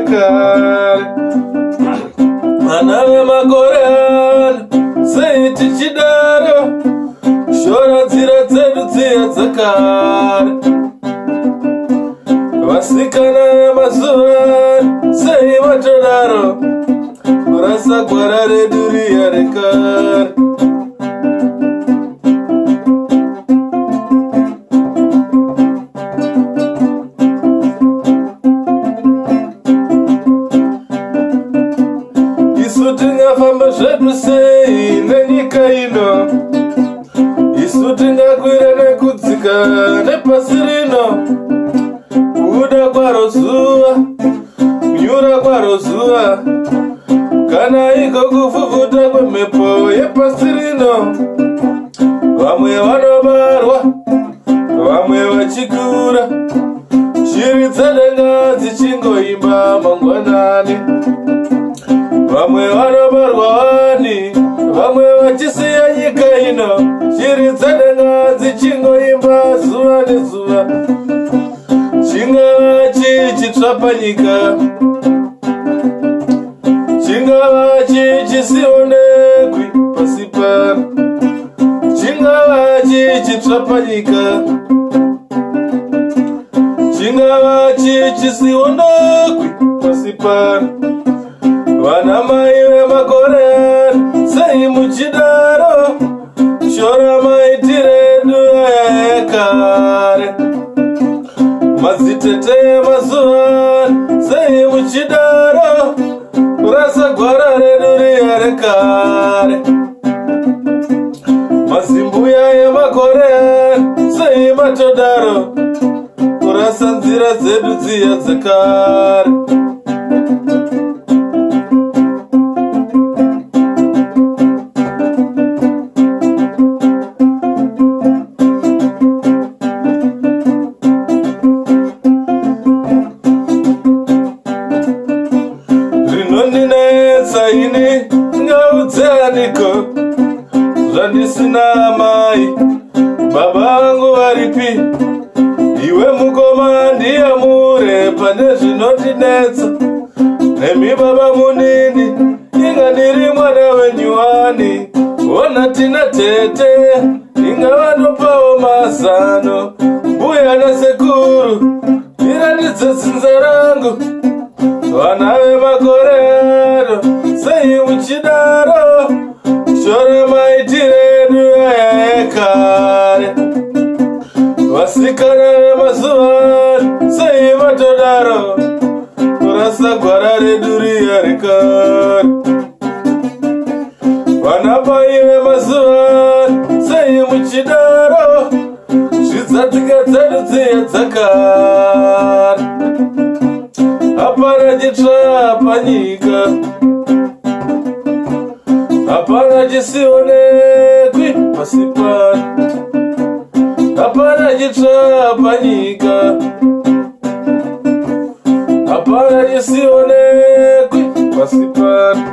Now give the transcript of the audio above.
kare. Vana vemakore ano sei tichidaro, shora nzira dzedu dziya dzakare. Vasikana vemazuva ano sei vatodaro, kurasa gwara redu riya rekare. Isu tingafamba zvedu sei nenyika ino, isu tingakwira nekudzika nepasi rino. Kuda kwaro zuva, kunyura kwaro zuva, kana iko kuvhuvhuta kwemhepo yepasi rino. Vamwe vanobarwa, vamwe vachikura, shiri dzedenga dzichingoimba mangwanani. Vamwe vanobarwa vani, vamwe vachisiya nyika ino, shiri dzedenga dzichingoimba zuva nezuva. Chingava chichitsva panyika, chingava chichisionekwi pasi pano. Chingava chichitsva panyika, chingava chichisionekwi pasi pano. Vana mai vemakore ano sei muchidaro, shora maitiredu aya ekare. Madzitete emazuva ano sei muchidaro, kurasa gwara redu riya rekare. Mazimbuya emakore ano sei matodaro, kurasa nzira dzedu dziya dzakare. Rinondinetsa ini ngaudzeaniko, zvandisina mai, baba vangu varipi, iwe mukoma ndiyamure pane zvinondinetsa. Nemi baba munini, inga ndiri mwana wenyuwani, ona tina tete, inga vanopawo mazano. Mbuya nasekuru, irandidze dzinza rangu. Vana vemakore ano sei muchidaro, shora maitiredu aya ekare. Vasikana vemazuva ano sei vatodaro, kurasa gwara redu riya rekare. Vana pai vemazuva ano sei muchidaro, zvidzatika dzedu dziya dzakare. Hapana chitsva panyika, hapana chisionekwi pasi pano. Hapana chitsva panyika, hapana chisionekwi pasi pano.